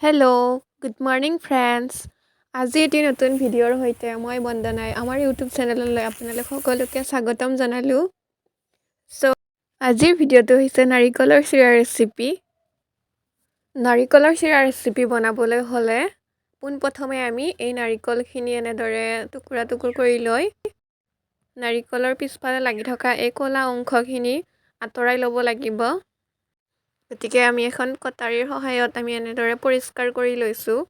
Hello' good morning friends. আজি এটি নতুন ভিডিঅ'ৰ সৈতে মই বন্দনাই আমাৰ ইউটিউব চেনেললৈ আপোনালোক সকলোকে স্বাগতম জনালোঁ। আজিৰ ভিডিঅ'টো হৈছে নাৰিকলৰ চিৰা ৰেচিপি। নাৰিকলৰ চিৰা ৰেচিপি বনাবলৈ হ'লে পোনপ্ৰথমে আমি এই নাৰিকলখিনি এনেদৰে টুকুৰা টুকুৰ কৰি লৈ নাৰিকলৰ পিছফালে লাগি থকা এই ক'লা অংশখিনি আঁতৰাই ল'ব লাগিব। গতিকে আমি এখন কটাৰীৰ সহায়ত আমি এনেদৰে পৰিষ্কাৰ কৰি লৈছোঁ।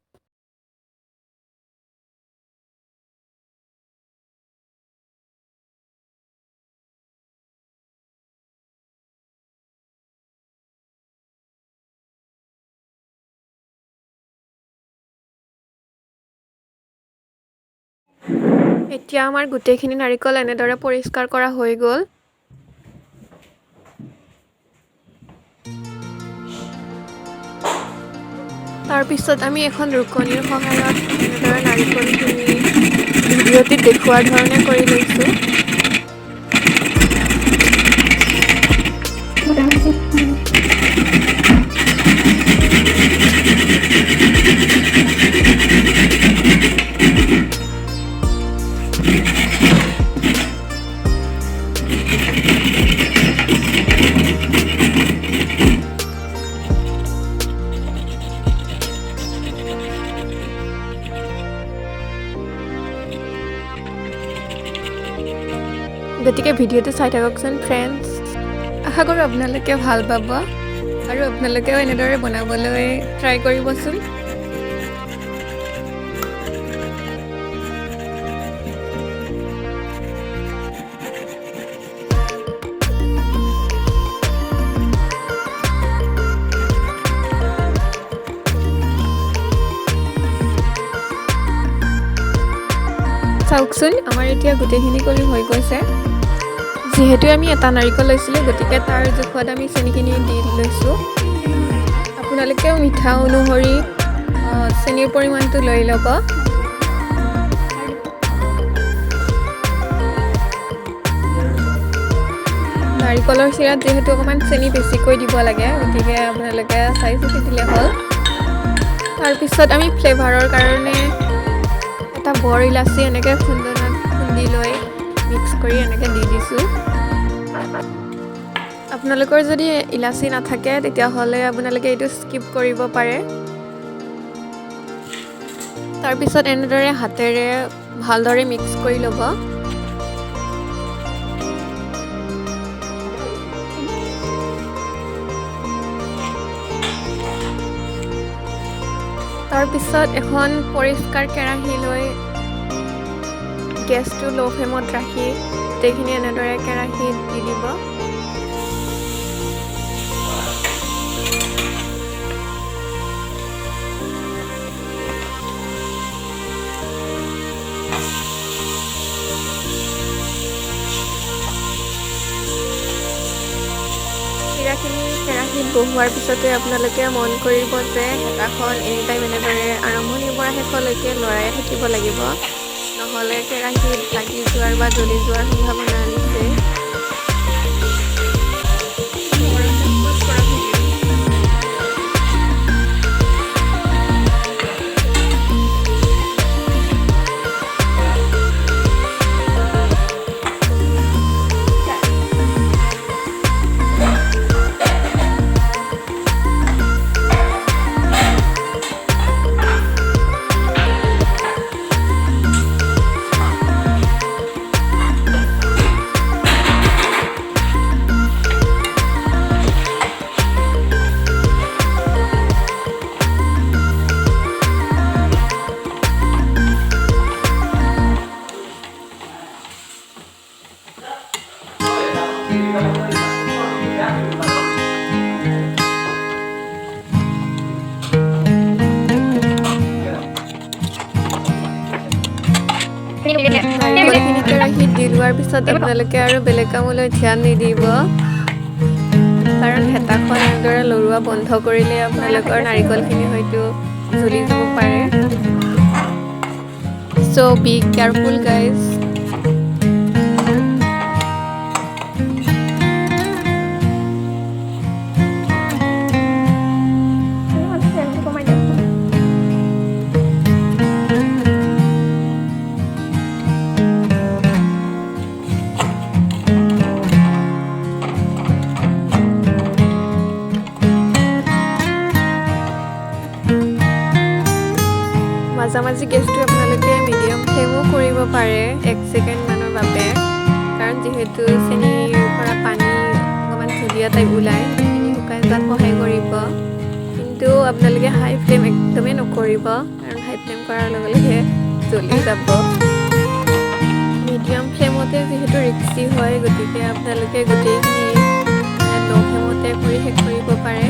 এতিয়া আমাৰ গোটেইখিনি নাৰিকল এনেদৰে পৰিষ্কাৰ কৰা হৈ গ'ল। তাৰপিছত আমি এখন ৰুকনিৰ সহায়ত এনেদৰে নাৰিকলখিনি ভিডিঅ'টিত দেখুওৱাৰ ধৰণে কৰি লৈছোঁ। গতিকে ভিডিঅ'টো চাই থাককচোন ফ্ৰেণ্ডছ। আশা কৰোঁ আপোনালোকে ভাল পাব আৰু আপোনালোকেও এনেদৰে বনাবলৈ ট্ৰাই কৰিবচোন। চাওকচোন আমাৰ এতিয়া গোটেইখিনি কৰি হৈ গৈছে। যিহেতু আমি এটা নাৰিকল লৈছিলোঁ গতিকে তাৰ জোখত আমি চেনিখিনি দি লৈছোঁ। আপোনালোকেও মিঠা অনুসৰি চেনিৰ পৰিমাণটো লৈ ল'ব। নাৰিকলৰ চিৰাত যিহেতু অকণমান চেনি বেছিকৈ দিব লাগে গতিকে আপোনালোকে চাই চিতি দিলে হ'ল। তাৰপিছত আমি ফ্লেভাৰৰ কাৰণে এটা বৰ ইলাচি এনেকৈ খুন্দনাত খুন্দি লৈ মিক্স কৰি এনেকৈ দি দিছোঁ। আপোনালোকৰ যদি ইলাচি নাথাকে তেতিয়াহ'লে আপোনালোকে এইটো স্কিপ কৰিব পাৰে। তাৰপিছত এনেদৰে হাতেৰে ভালদৰে মিক্স কৰি ল'ব। তাৰপিছত এখন পৰিষ্কাৰ কেৰাহী লৈ গেছটো ল' ফ্লেমত ৰাখি গোটেইখিনি এনেদৰে কেৰাহীত দি দিব। চিৰাখিনি কেৰাহীত বহোৱাৰ পিছতে আপোনালোকে মন কৰিব যে হেতাখন এনি টাইম এনেদৰে আৰম্ভণিৰ পৰা শেষলৈকে লৰাই থাকিব লাগিব, নহ'লে কেৰাহীত লাগি যোৱাৰ বা জ্বলি যোৱাৰ সম্ভাৱনা আছে। নাৰিকলখিনি কেৰাহীত দি লোৱাৰ পিছত আপোনালোকে আৰু বেলেগ কামলৈ ধ্যান নিদিব, কাৰণ হেতাখন এনেদৰে লৰোৱা বন্ধ কৰিলে আপোনালোকৰ নাৰিকলখিনি হয়তো জ্বলি যাব পাৰে। চ' বি কেয়াৰফুল গাইজ। মাজামাজি গেছটো আপোনালোকে মিডিয়াম ফ্লেমো কৰিব পাৰে 1 ছেকেণ্ড মানৰ বাবে কাৰণ যিহেতু চেনিৰ পৰা পানী অকণমান ধুলীয়া টাইপ ওলায় সেইখিনি শুকাই যোৱাত সহায় কৰিব কিন্তু আপোনালোকে হাই ফ্লেম একদমেই নকৰিব কাৰণ হাই ফ্লেম কৰাৰ লগে লগে জ্বলি যাব মিডিয়াম ফ্লেমতে যিহেতু ৰিক্সি হয় গতিকে আপোনালোকে গোটেইখিনি ল' ফ্লেমতে কৰি শেষ কৰিব পাৰে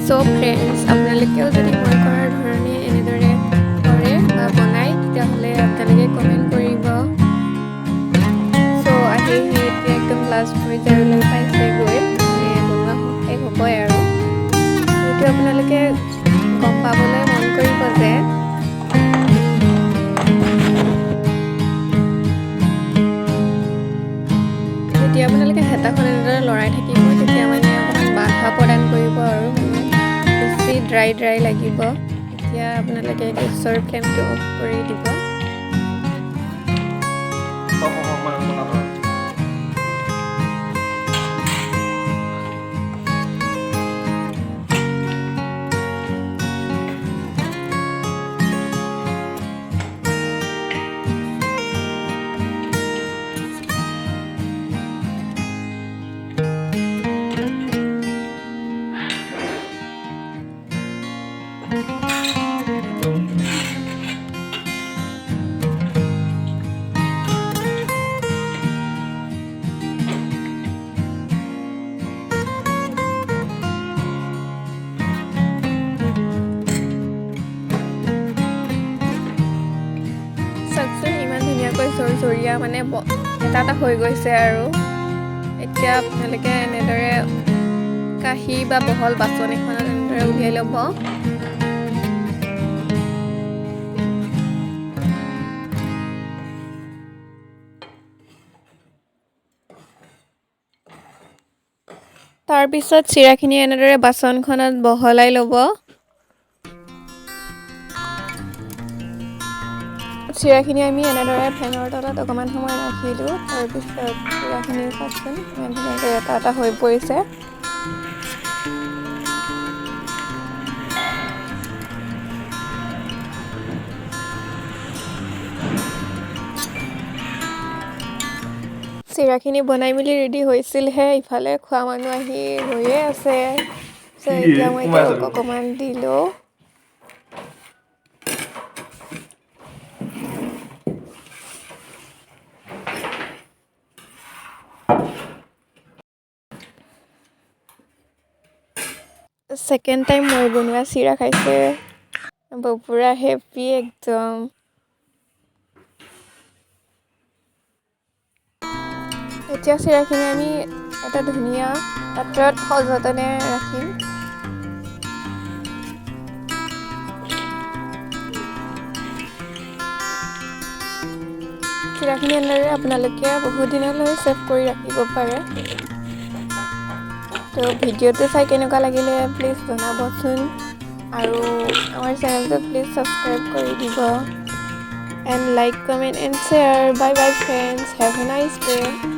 So friends, আপোনালোকেও যদি মই কৰাৰ ধৰণে এনেদৰে কৰে বা বনায় তেতিয়াহ'লে আপোনালোকে কমেণ্ট কৰিব চ' আহি এতিয়া একদম লাষ্ট পৰ্যায়লৈ পাইছেগৈ বনোৱা শেষ হ'বই আৰু সেইটো আপোনালোকে গম পাবলৈ মন কৰিব যে যেতিয়া আপোনালোকে হেতাখন এনেদৰে লৰাই থাকিব তেতিয়া মানে অকণমান বাধা প্ৰদান কৰিব আৰু ড্ৰাই লাগিব এতিয়া আপোনালোকে গেছৰ ফ্লেমটো অফ কৰি দিব জৰিয়া মানে এটা হৈ গৈছে আৰু এতিয়া আপোনালোকে এনেদৰে কাঁহী বা বহল বাচন এখনত এনেদৰে উলিয়াই ল'ব তাৰপিছত চিৰাখিনি এনেদৰে বাচনখনত বহলাই ল'ব চিৰাখিনি আমি এনেদৰে ফেনৰ তলত অকণমান সময় ৰাখিলোঁ তাৰপিছত চিৰাখিনি চাওকচোন ইমান ধুনীয়াকৈ এটা হৈ পৰিছে চিৰাখিনি বনাই মেলি ৰেডি হৈছিলহে ইফালে খোৱা মানুহ আহি ৰৈয়ে আছে এতিয়া মই তেওঁক অকণমান দিলোঁ ছেকেণ্ড টাইম মই বনোৱা চিৰা খাইছে পুৰা হেপী একদম এতিয়া চিৰাখিনি আমি এটা ধুনীয়া পাত্ৰত সযতনে ৰাখিম চিৰাখিনি এনেদৰে আপোনালোকে বহুত দিনলৈ ছেভ কৰি ৰাখিব পাৰে তো ভিডিঅ'টো চাই কেনেকুৱা লাগিলে প্লিজ জনাবচোন আৰু আমাৰ চেনেলটো প্লিজ ছাবস্ক্ৰাইব কৰি দিব and like comment and share bye bye friends have a nice day